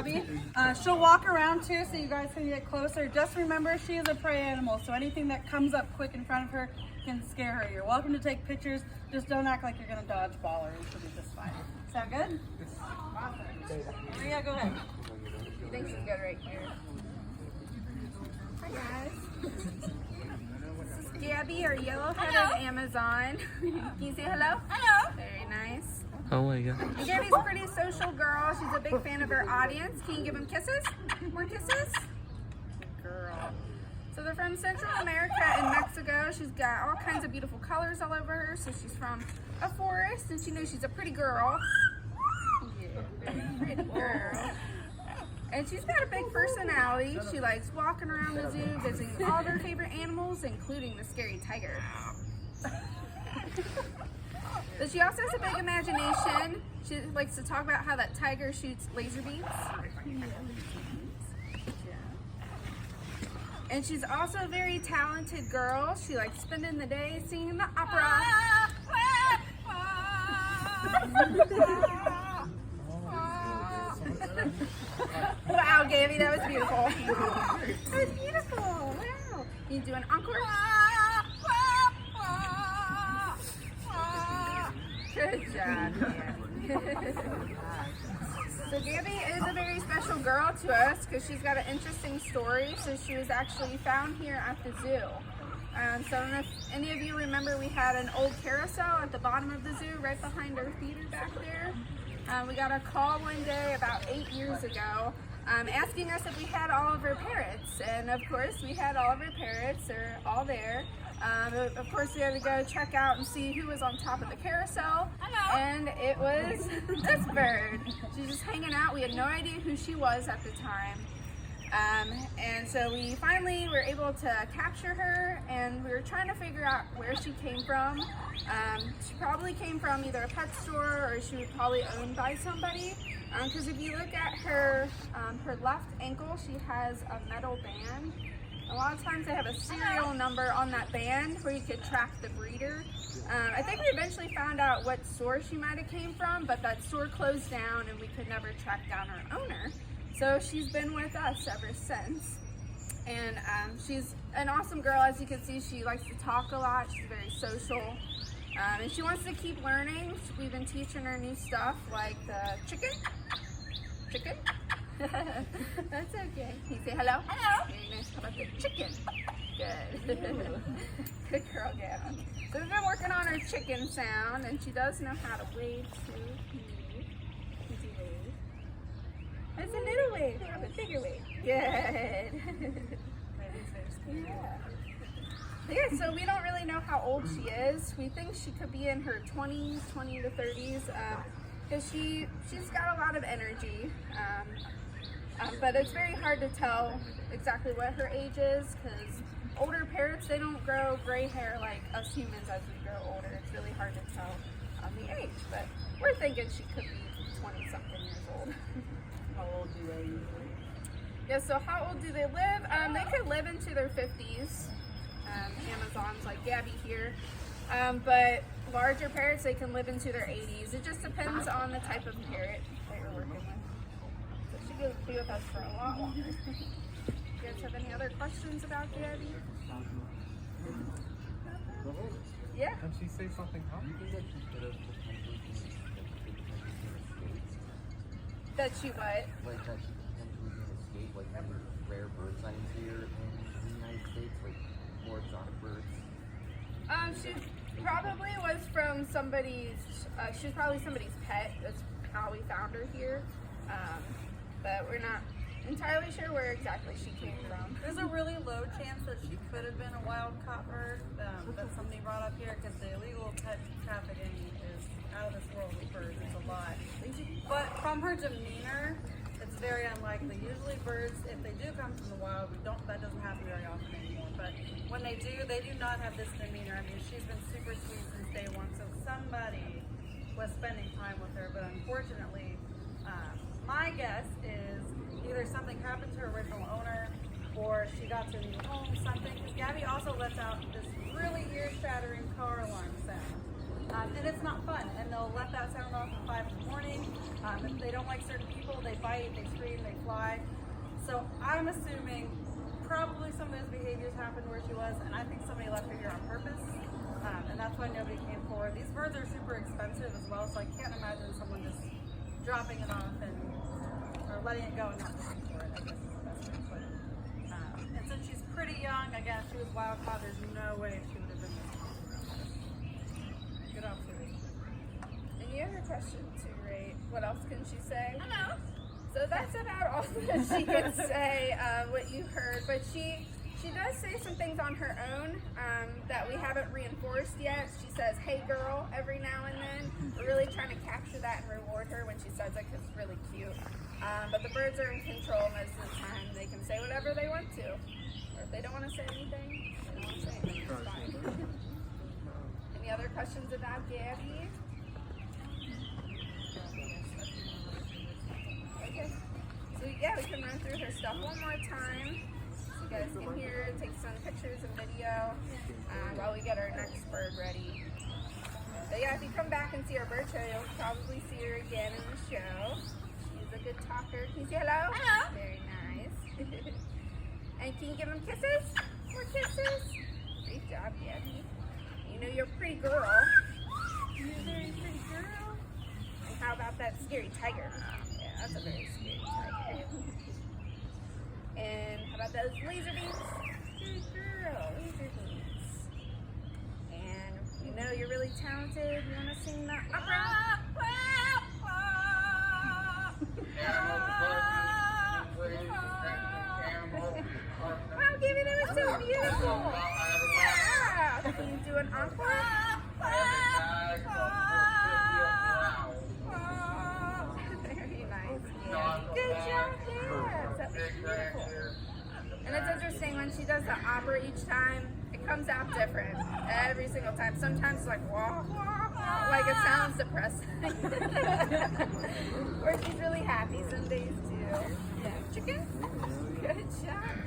Gabby. She'll walk around too, so you guys can get closer. Just remember, she is a prey animal, so anything that comes up quick in front of her can scare her. You're welcome to take pictures. Just don't act like you're gonna dodgeball her. She'll be just fine. Sound good? Awesome. Maria, go ahead. I think she's good right here. Hi guys. This is Gabby, our yellow-headed Amazon. Can you say hello? Hello. Very nice. Oh my god. And Gabby's a pretty social girl. She's a big fan of her audience. Can you give them kisses? More kisses? Girl. So they're from Central America and Mexico. She's got all kinds of beautiful colors all over her. So she's from a forest, and she knows she's a pretty girl. Yeah, very pretty girl. And she's got a big personality. She likes walking around the zoo, visiting all of her favorite animals, including the scary tiger. But she also has a big imagination. She likes to talk about how that tiger shoots laser beams. And she's also a very talented girl. She likes spending the day singing the opera. Wow, Gabby, that was beautiful. That was beautiful. Wow. Can you do an encore? Good job, Gabby. So Gabby is a very special girl to us because she's got an interesting story. So she was actually found here at the zoo. So I don't know if any of you remember, we had an old carousel at the bottom of the zoo right behind our theater back there. We got a call one day about 8 years ago asking us if we had all of our parrots. And of course we had all of our parrots. They're all there. Of course we had to go check out and see who was on top of the carousel. Hello. And it was this bird. She was just hanging out. We had no idea who she was at the time. And so we finally were able to capture her, and we were trying to figure out where she came from. She probably came from either a pet store, or she was probably owned by somebody. Because if you look at her, her left ankle, she has a metal band. A lot of times they have a serial number on that band where you could track the breeder. I think we eventually found out what store she might have came from, but that store closed down and we could never track down her owner. So she's been with us ever since. And she's an awesome girl. As you can see, she likes to talk a lot. She's very social. And she wants to keep learning. We've been teaching her new stuff like the chicken. Chicken? That's okay. Can you say hello? Hello. Very nice. How about the chicken? Good. Good girl, Gabby. So we've been working on her chicken sound, and she does know how to wave too. Can you wave? That's a little wave. Have a bigger wave. Good. Yeah, so we don't really know how old she is. We think she could be in her 20s, 20 to 30s, because she's got a lot of energy. But it's very hard to tell exactly what her age is, because older parrots, they don't grow gray hair like us humans as we grow older. It's really hard to tell the age, but we're thinking she could be 20-something years old. How old do they usually? Yeah, so how old do they live? They could live into their 50s. Amazons like Gabby here. But larger parrots, they can live into their 80s. It just depends on the type of parrot that you're working with. So she could be with us for a lot longer. Do you guys have any other questions about Gabby? Yeah? Can she say something? That she what? Like that she potentially can escape, like any rare bird sightings here in the United States, like more exotic birds. She probably was from somebody's, she was probably somebody's pet. That's how we found her here. But we're not entirely sure where exactly she came from. There's a really low chance that she could have been a wild caught bird that somebody brought up here, because the illegal pet trafficking is out of this world with birds. It's a lot. But from her demeanor, it's very unlikely. Usually birds, if they do come from the wild, that doesn't happen very often anymore. But when they do not have this demeanor. I mean, she's been super sweet since day one, so somebody was spending time with her. But unfortunately, my guess is either something happened to her original owner, or she got to a new home, something. Because Gabby also lets out this really ear-shattering car alarm sound. And it's not fun. And they'll let that sound off at 5 in the morning. If they don't like certain people, they bite, they scream, they fly. So I'm assuming probably some of those behaviors happened where she was, and I think somebody left her here on purpose. And that's why nobody came forward. These birds are super expensive as well, so I can't imagine someone just dropping it off or letting it go and not looking for it, I guess is the best way to put it. And since she's pretty young, again, if she was wild caught, there's no way she would have been this long. Good observation. Any other questions to rate? What else can she say? Hello. So that's about all that she can say, what you heard. But she does say some things on her own that we haven't reinforced yet. She says, "Hey girl," every now and then. We're really trying to capture that and reward her when she says it because it's really cute. But the birds are in control most of the time. They can say whatever they want to. Or if they don't want to say anything, they don't want to say anything. It's fine. Any other questions about Gabby? Okay. So yeah, we can run through her stuff one more time. So you guys can hear, take some pictures and video while we get our next bird ready. So yeah, if you come back and see our bird show, you'll probably see her again in the show. She's a good talker. Can you say hello? Hello. Very nice. And can you give them kisses? More kisses. Great job, Gabby. You know you're a pretty girl. You're a very pretty girl. And how about that scary tiger? Yeah, that's a very scary tiger. And how about those laser beams? Good girl, laser beams. And you know you're really talented. You want to sing the opera? Wow, Gabby, that was so beautiful. Yeah. Can you do an encore? Very nice. Yeah. Good job there. That was beautiful. And it's interesting when she does the opera each time, it comes out different every single time. Sometimes it's like wah, wah, wah, like it sounds depressing. Or she's really happy some days too. Yeah. Chicken? Good job.